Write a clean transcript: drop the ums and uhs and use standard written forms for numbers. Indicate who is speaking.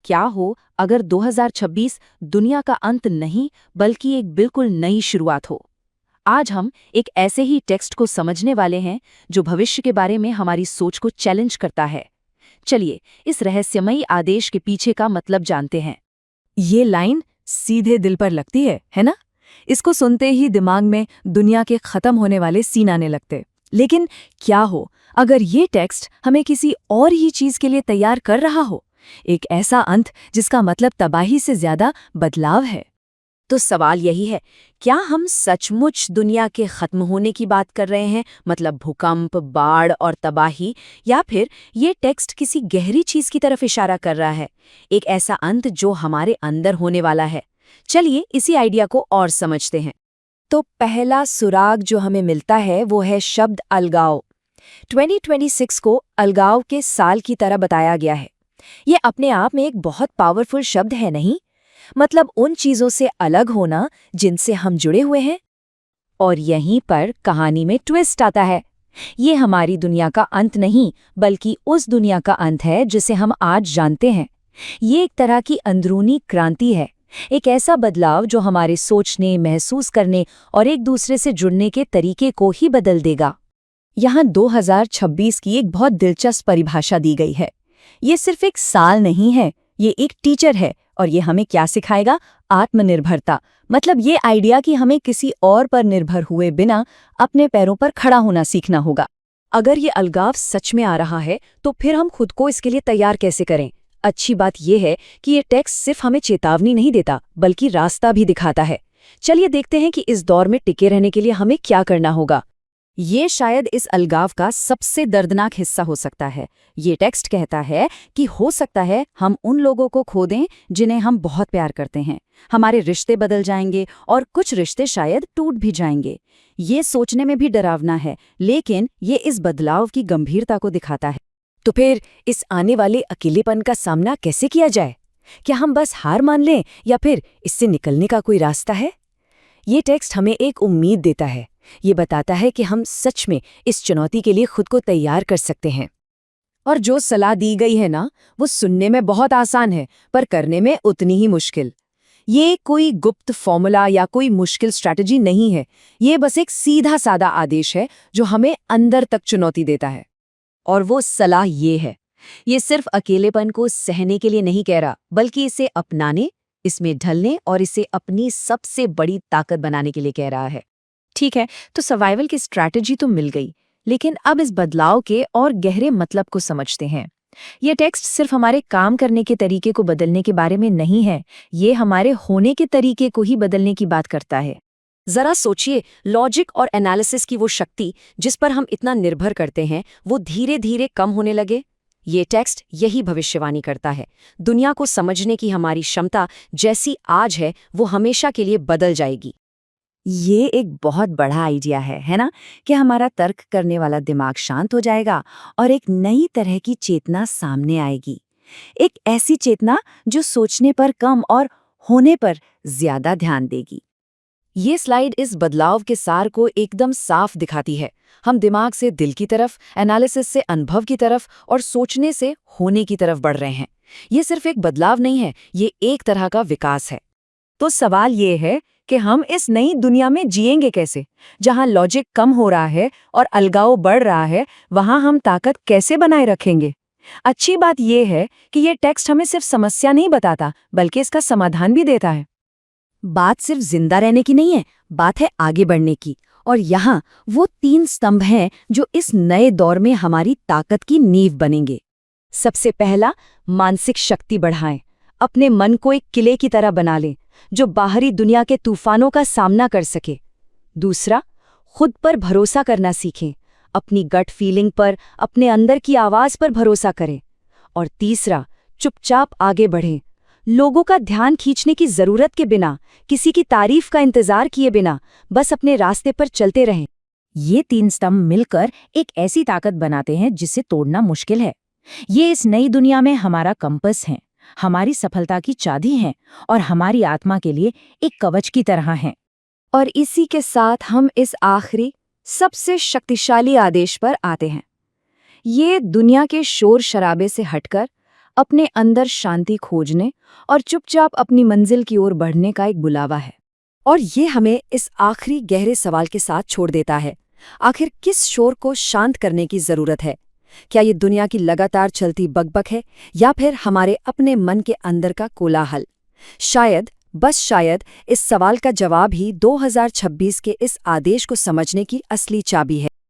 Speaker 1: क्या हो अगर 2026 दुनिया का अंत नहीं बल्कि एक बिल्कुल नई शुरुआत हो। आज हम एक ऐसे ही टेक्स्ट को समझने वाले हैं जो भविष्य के बारे में हमारी सोच को चैलेंज करता है। चलिए इस रहस्यमयी आदेश के पीछे का मतलब जानते हैं।
Speaker 2: ये लाइन सीधे दिल पर लगती है ना? इसको सुनते ही दिमाग में दुनिया के खत्म होने वाले सीन आने लगते। लेकिन क्या हो अगर ये टेक्स्ट हमें किसी और ही चीज के लिए तैयार कर रहा हो, एक ऐसा अंत जिसका मतलब तबाही से ज्यादा बदलाव है।
Speaker 1: तो सवाल यही है, क्या हम सचमुच दुनिया के खत्म होने की बात कर रहे हैं, मतलब भूकंप, बाढ़ और तबाही, या फिर ये टेक्स्ट किसी गहरी चीज की तरफ इशारा कर रहा है, एक ऐसा अंत जो हमारे अंदर होने वाला है। चलिए इसी आइडिया को और समझते हैं।
Speaker 2: तो पहला सुराग जो हमें मिलता है वो है शब्द अलगाव। 2026 को अलगाव के साल की तरह बताया गया है। ये अपने आप में एक बहुत पावरफुल शब्द है, नहीं? मतलब उन चीजों से अलग होना जिनसे हम जुड़े हुए हैं। और यहीं पर कहानी में ट्विस्ट आता है। ये हमारी दुनिया का अंत नहीं बल्कि उस दुनिया का अंत है जिसे हम आज जानते हैं। ये एक तरह की अंदरूनी क्रांति है, एक ऐसा बदलाव जो हमारे सोचने, महसूस करने और एक दूसरे से जुड़ने के तरीके को ही बदल देगा। यहाँ 2026 की एक बहुत दिलचस्प परिभाषा दी गई है। ये सिर्फ एक साल नहीं है, ये एक टीचर है। और ये हमें क्या सिखाएगा? आत्मनिर्भरता। मतलब ये आइडिया कि हमें किसी और पर निर्भर हुए बिना अपने पैरों पर खड़ा होना सीखना होगा। अगर ये अलगाव सच में आ रहा है तो फिर हम खुद को इसके लिए तैयार कैसे करें? अच्छी बात यह है कि ये टेक्स्ट सिर्फ हमें चेतावनी नहीं देता बल्कि रास्ता भी दिखाता है। चलिए देखते हैं कि इस दौर में टिके रहने के लिए हमें क्या करना होगा। ये शायद इस अलगाव का सबसे दर्दनाक हिस्सा हो सकता है। ये टेक्स्ट कहता है कि हो सकता है हम उन लोगों को खो दें जिन्हें हम बहुत प्यार करते हैं। हमारे रिश्ते बदल जाएंगे और कुछ रिश्ते शायद टूट भी जाएंगे। ये सोचने में भी डरावना है, लेकिन ये इस बदलाव की गंभीरता को दिखाता है। तो फिर इस आने वाले अकेलेपन का सामना कैसे किया जाए? क्या हम बस हार मान लें या फिर इससे निकलने का कोई रास्ता है? ये टेक्स्ट हमें एक उम्मीद देता है। ये बताता है कि हम सच में इस चुनौती के लिए खुद को तैयार कर सकते हैं। और जो सलाह दी गई है ना, वो सुनने में बहुत आसान है पर करने में उतनी ही मुश्किल। ये कोई गुप्त फॉर्मूला या कोई मुश्किल स्ट्रैटेजी नहीं है। ये बस एक सीधा सादा आदेश है जो हमें अंदर तक चुनौती देता है। और वो सलाह ये है, ये सिर्फ अकेलेपन को सहने के लिए नहीं कह रहा, बल्कि इसे अपनाने, इसमें ढलने और इसे अपनी सबसे बड़ी ताकत बनाने के लिए कह रहा है। ठीक है, तो सर्वाइवल की स्ट्रैटेजी तो मिल गई, लेकिन अब इस बदलाव के और गहरे मतलब को समझते हैं। यह टेक्स्ट सिर्फ हमारे काम करने के तरीके को बदलने के बारे में नहीं है, ये हमारे होने के तरीके को ही बदलने की बात करता है। जरा सोचिए, लॉजिक और एनालिसिस की वो शक्ति जिस पर हम इतना निर्भर करते हैं, वो धीरे धीरे कम होने लगे। ये टेक्स्ट यही भविष्यवाणी करता है। दुनिया को समझने की हमारी क्षमता जैसी आज है, वो हमेशा के लिए बदल जाएगी। ये एक बहुत बड़ा आइडिया है ना? कि हमारा तर्क करने वाला दिमाग शांत हो जाएगा और एक नई तरह की चेतना सामने आएगी। एक ऐसी चेतना जो सोचने पर कम और होने पर ज्यादा ध्यान देगी। ये स्लाइड इस बदलाव के सार को एकदम साफ दिखाती है। हम दिमाग से दिल की तरफ, एनालिसिस से अनुभव की तरफ और सोचने से होने की तरफ बढ़ रहे हैं। ये सिर्फ एक बदलाव नहीं है, ये एक तरह का विकास है। तो सवाल ये है कि हम इस नई दुनिया में जिएंगे कैसे? जहां लॉजिक कम हो रहा है और अलगाव बढ़ रहा है, वहां हम ताकत कैसे बनाए रखेंगे? अच्छी बात यह है कि ये टेक्स्ट हमें सिर्फ समस्या नहीं बताता, बल्कि इसका समाधान भी देता है। बात सिर्फ जिंदा रहने की नहीं है, बात है आगे बढ़ने की। और यहाँ वो 3 स्तंभ हैं जो इस नए दौर में हमारी ताकत की नींव बनेंगे। सबसे पहला, मानसिक शक्ति बढ़ाएं। अपने मन को एक किले की तरह बना लें जो बाहरी दुनिया के तूफानों का सामना कर सके। दूसरा, खुद पर भरोसा करना सीखें। अपनी गट फीलिंग पर, अपने अंदर की आवाज पर भरोसा करें। और तीसरा, चुपचाप आगे बढ़ें। लोगों का ध्यान खींचने की जरूरत के बिना, किसी की तारीफ का इंतजार किए बिना, बस अपने रास्ते पर चलते रहें। ये 3 स्तंभ मिलकर एक ऐसी ताकत बनाते हैं जिसे तोड़ना मुश्किल है। ये इस नई दुनिया में हमारा कंपस है, हमारी सफलता की चाबी हैं और हमारी आत्मा के लिए एक कवच की तरह हैं। और इसी के साथ हम इस आखिरी, सबसे शक्तिशाली आदेश पर आते हैं। ये दुनिया के शोर शराबे से हटकर अपने अंदर शांति खोजने और चुपचाप अपनी मंजिल की ओर बढ़ने का एक बुलावा है।
Speaker 1: और ये हमें इस आखिरी गहरे सवाल के साथ छोड़ देता है, आखिर किस शोर को शांत करने की जरूरत है? क्या ये दुनिया की लगातार चलती बकबक है, या फिर हमारे अपने मन के अंदर का कोलाहल? शायद, बस शायद, इस सवाल का जवाब ही 2026 के इस आदेश को समझने की असली चाबी है।